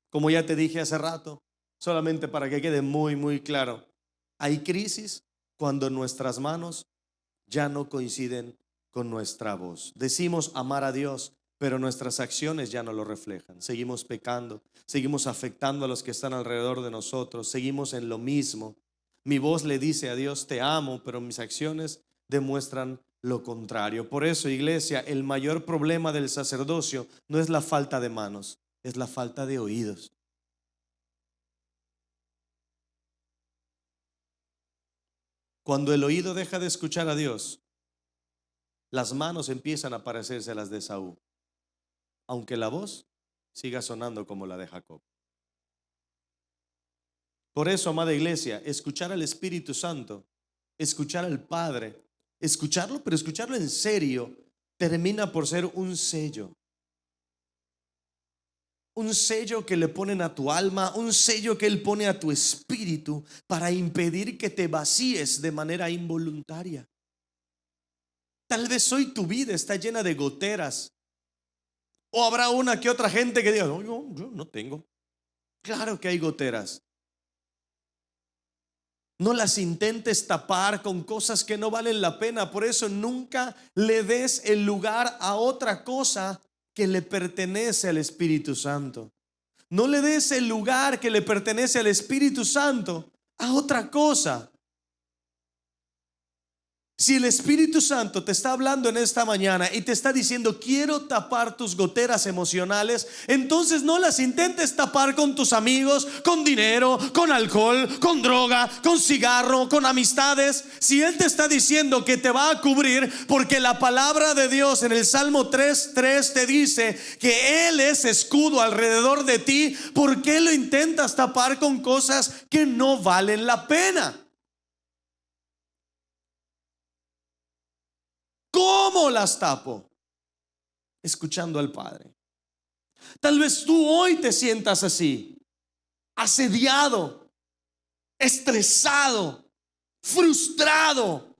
como ya te dije hace rato, solamente para que quede muy claro, hay crisis cuando nuestras manos ya no coinciden con nuestra voz. Decimos amar a Dios, pero nuestras acciones ya no lo reflejan. Seguimos pecando, seguimos afectando a los que están alrededor de nosotros, seguimos en lo mismo. Mi voz le dice a Dios te amo, pero mis acciones demuestran lo contrario. Por eso, iglesia, el mayor problema del sacerdocio no es la falta de manos, es la falta de oídos. Cuando el oído deja de escuchar a Dios, las manos empiezan a parecerse a las de Esaú, aunque la voz siga sonando como la de Jacob. Por eso, amada iglesia, escuchar al Espíritu Santo, escuchar al Padre, escucharlo, pero escucharlo en serio, termina por ser un sello. Un sello que le ponen a tu alma, un sello que Él pone a tu espíritu para impedir que te vacíes de manera involuntaria. Tal vez hoy tu vida está llena de goteras, o habrá una que otra gente que diga, no, yo no tengo. Claro que hay goteras. No las intentes tapar con cosas que no valen la pena. Por eso nunca le des el lugar a otra cosa que le pertenece al Espíritu Santo. No le des el lugar que le pertenece al Espíritu Santo a otra cosa. Si el Espíritu Santo te está hablando en esta mañana y te está diciendo quiero tapar tus goteras emocionales, entonces no las intentes tapar con tus amigos, con dinero, con alcohol, con droga, con cigarro, con amistades. Si Él te está diciendo que te va a cubrir, porque la palabra de Dios en el Salmo 3:3 te dice que Él es escudo alrededor de ti, ¿por qué lo intentas tapar con cosas que no valen la pena? ¿Cómo las tapo? Escuchando al Padre. Tal vez tú hoy te sientas así, asediado, estresado, frustrado.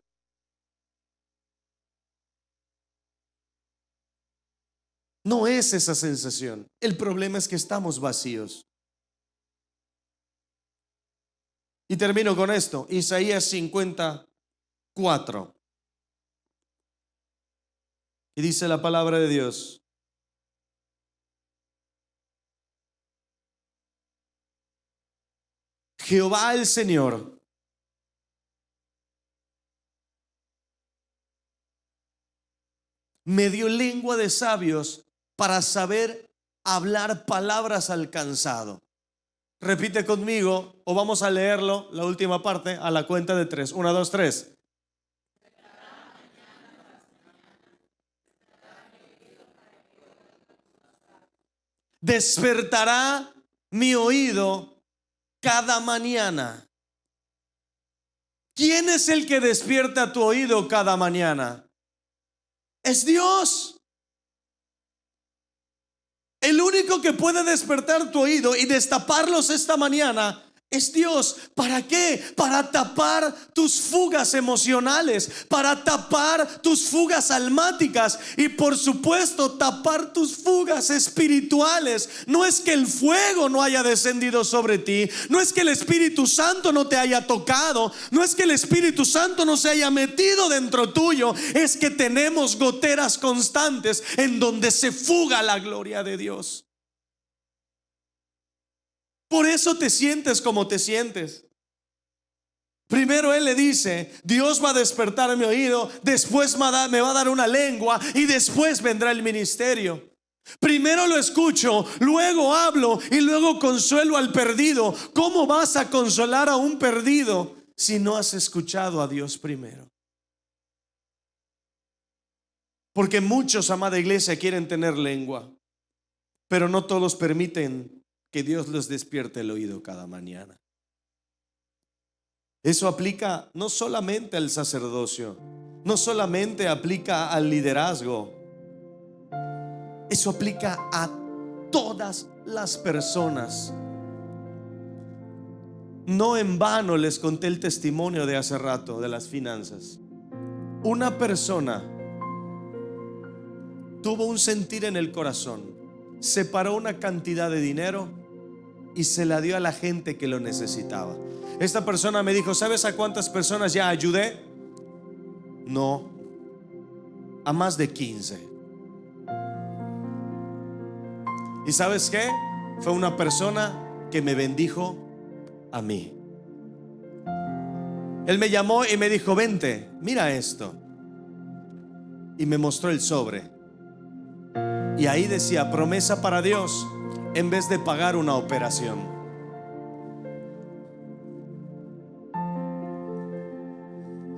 No es esa sensación. El problema es que estamos vacíos. Y termino con esto. Isaías 54. Y dice la palabra de Dios: Jehová el Señor me dio lengua de sabios para saber hablar palabras al cansado. Repite conmigo, o vamos a leerlo, la última parte, a la cuenta de 3. 1, 2, 3. Despertará mi oído cada mañana. ¿Quién es el que despierta tu oído cada mañana? Es Dios. El único que puede despertar tu oído y destaparlos esta mañana es Dios. ¿Para qué? Para tapar tus fugas emocionales, para tapar tus fugas almáticas y por supuesto tapar tus fugas espirituales. No es que el fuego no haya descendido sobre ti, no es que el Espíritu Santo no te haya tocado, no es que el Espíritu Santo no se haya metido dentro tuyo, es que tenemos goteras constantes en donde se fuga la gloria de Dios. Por eso te sientes como te sientes. Primero Él le dice: Dios va a despertar mi oído, después me va a dar una lengua y después vendrá el ministerio. Primero lo escucho, luego hablo y luego consuelo al perdido. ¿Cómo vas a consolar a un perdido si no has escuchado a Dios primero? Porque muchos, amada iglesia, quieren tener lengua, pero no todos permiten que Dios les despierte el oído cada mañana. Eso aplica no solamente al sacerdocio, no solamente aplica al liderazgo, eso aplica a todas las personas. No en vano les conté el testimonio de hace rato de las finanzas. Una persona tuvo un sentir en el corazón, separó una cantidad de dinero y se la dio a la gente que lo necesitaba. Esta persona me dijo: ¿sabes a cuántas personas ya ayudé? No, a más de 15. ¿Y sabes qué? Fue una persona que me bendijo a mí. Él me llamó y me dijo: vente, mira esto. Y me mostró el sobre. Y ahí decía: promesa para Dios, en vez de pagar una operación.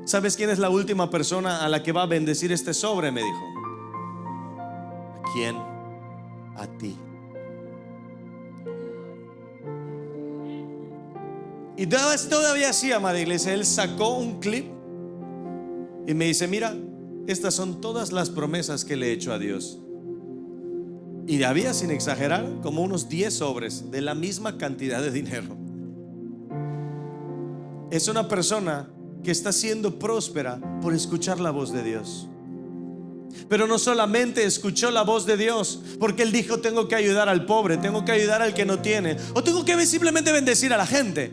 ¿Sabes quién es la última persona a la que va a bendecir este sobre? Me dijo. ¿A quién? A ti. Y todavía así, amada iglesia, él sacó un clip y me dice: mira, estas son todas las promesas que le he hecho a Dios. Y había, sin exagerar, como unos 10 sobres de la misma cantidad de dinero. Es una persona que está siendo próspera por escuchar la voz de Dios. Pero no solamente escuchó la voz de Dios, porque él dijo: tengo que ayudar al pobre, tengo que ayudar al que no tiene, o tengo que simplemente bendecir a la gente.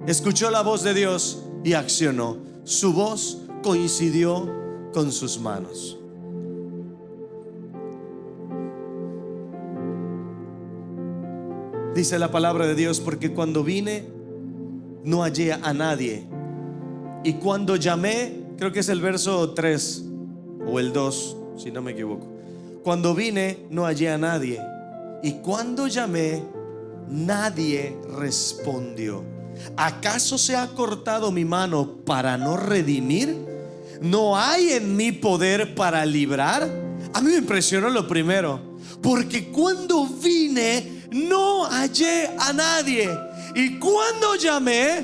Escuchó la voz de Dios y accionó. Su voz coincidió con sus manos. Dice la palabra de Dios: porque cuando vine no hallé a nadie, y cuando llamé, creo que es el verso 3 o el 2, si no me equivoco. Cuando vine no hallé a nadie, y cuando llamé nadie respondió. ¿Acaso se ha cortado mi mano para no redimir? ¿No hay en mí poder para librar? A mí me impresionó lo primero, porque cuando vine no hallé a nadie, y cuando llamé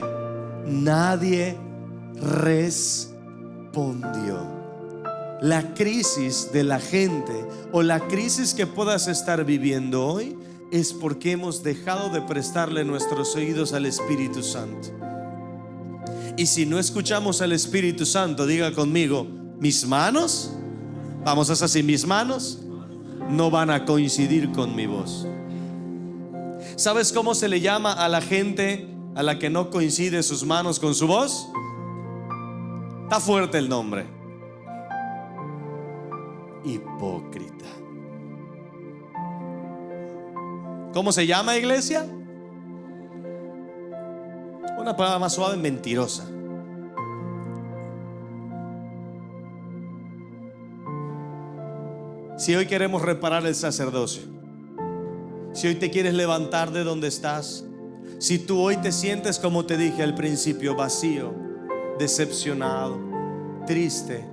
nadie respondió. La crisis de la gente, o la crisis que puedas estar viviendo hoy, es porque hemos dejado de prestarle nuestros oídos al Espíritu Santo. Y si no escuchamos al Espíritu Santo, diga conmigo: mis manos, vamos a hacer así, mis manos no van a coincidir con mi voz. ¿Sabes cómo se le llama a la gente a la que no coincide sus manos con su voz? Está fuerte el nombre: hipócrita. ¿Cómo se llama, iglesia? Una palabra más suave: mentirosa. Si hoy queremos reparar el sacerdocio, si hoy te quieres levantar de donde estás, si tú hoy te sientes, como te dije al principio, vacío, decepcionado, triste,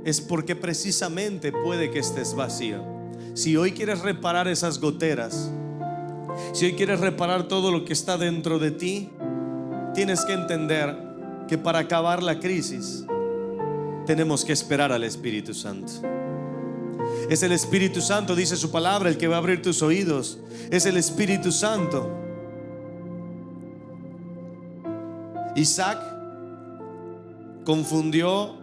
es porque precisamente puede que estés vacío. Si hoy quieres reparar esas goteras, si hoy quieres reparar todo lo que está dentro de ti, tienes que entender que para acabar la crisis tenemos que esperar al Espíritu Santo. Es el Espíritu Santo, dice su palabra, el que va a abrir tus oídos. Es el Espíritu Santo. Isaac confundió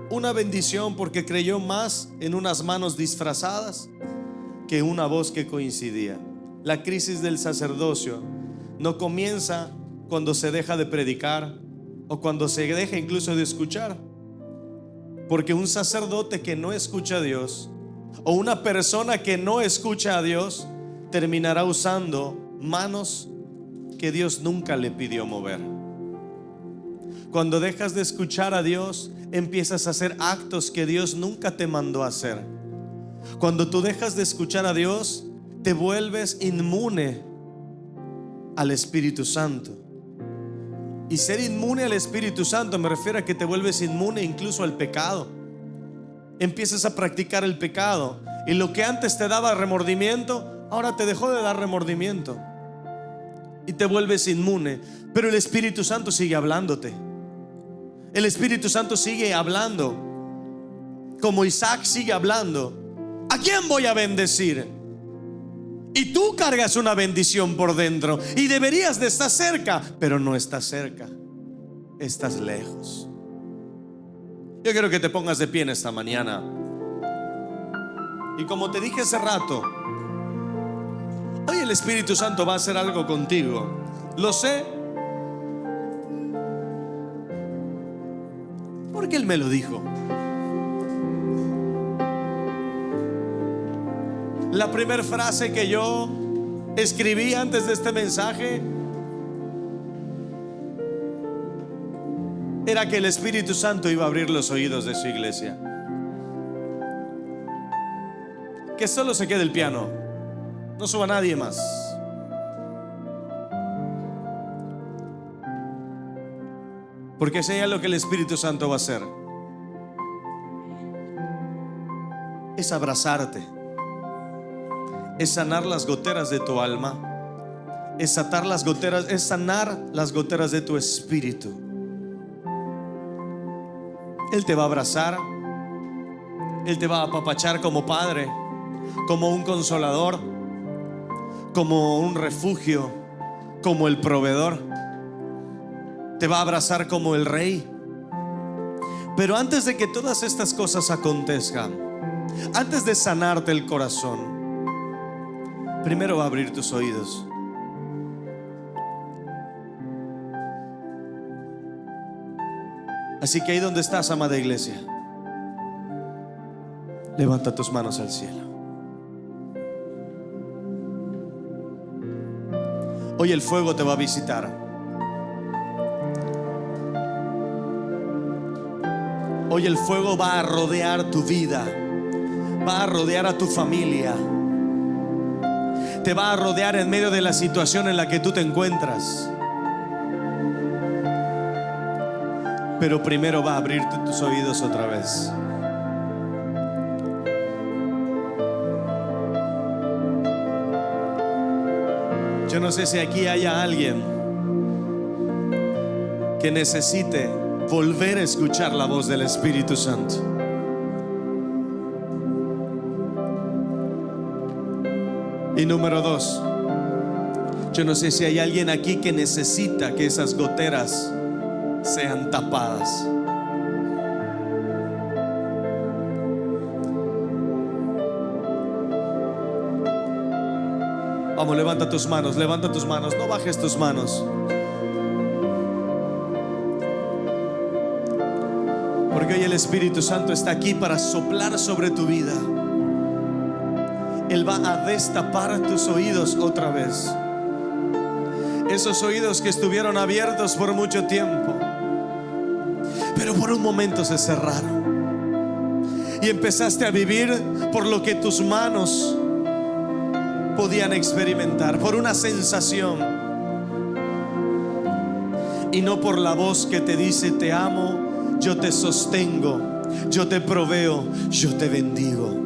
una bendición porque creyó más en unas manos disfrazadas que una voz que coincidía. La crisis del sacerdocio no comienza cuando se deja de predicar o cuando se deja incluso de escuchar, porque un sacerdote que no escucha a Dios o una persona que no escucha a Dios terminará usando manos que Dios nunca le pidió mover. Cuando dejas de escuchar a Dios, empiezas a hacer actos que Dios nunca te mandó a hacer. Cuando tú dejas de escuchar a Dios, te vuelves inmune al Espíritu Santo. Y ser inmune al Espíritu Santo me refiero a que te vuelves inmune incluso al pecado. Empiezas a practicar el pecado, y lo que antes te daba remordimiento, ahora te dejó de dar remordimiento y te vuelves inmune. Pero el Espíritu Santo sigue hablándote. El Espíritu Santo sigue hablando, como Isaac sigue hablando. ¿A quién voy a bendecir? Y tú cargas una bendición por dentro y deberías de estar cerca, pero no estás cerca, estás lejos. Yo quiero que te pongas de pie en esta mañana. Y como te dije hace rato, hoy el Espíritu Santo va a hacer algo contigo. Lo sé, porque Él me lo dijo. La primera frase que yo escribí antes de este mensaje era que el Espíritu Santo iba a abrir los oídos de su iglesia. Que solo se quede el piano, no suba nadie más. Porque si hay algo que el Espíritu Santo va a hacer, es abrazarte, es sanar las goteras de tu alma, es sanar las goteras de tu espíritu. Él te va a abrazar, Él te va a apapachar como padre, como un consolador, como un refugio, como el proveedor. Te va a abrazar como el rey. Pero antes de que todas estas cosas acontezcan, antes de sanarte el corazón, primero va a abrir tus oídos. Así que ahí donde estás, amada iglesia, levanta tus manos al cielo. Hoy el fuego te va a visitar. Hoy el fuego va a rodear tu vida, va a rodear a tu familia, te va a rodear en medio de la situación en la que tú te encuentras. Pero primero va a abrirte tus oídos otra vez. Yo no sé si aquí haya alguien que necesite volver a escuchar la voz del Espíritu Santo. Y número 2, yo no sé si hay alguien aquí que necesita que esas goteras sean tapadas. Vamos, levanta tus manos, no bajes tus manos. Porque hoy el Espíritu Santo está aquí para soplar sobre tu vida. Él va a destapar tus oídos otra vez. Esos oídos que estuvieron abiertos por mucho tiempo, pero por un momento se cerraron. Y empezaste a vivir por lo que tus manos podían experimentar, por una sensación, y no por la voz que te dice: te amo, yo te sostengo, yo te proveo, yo te bendigo.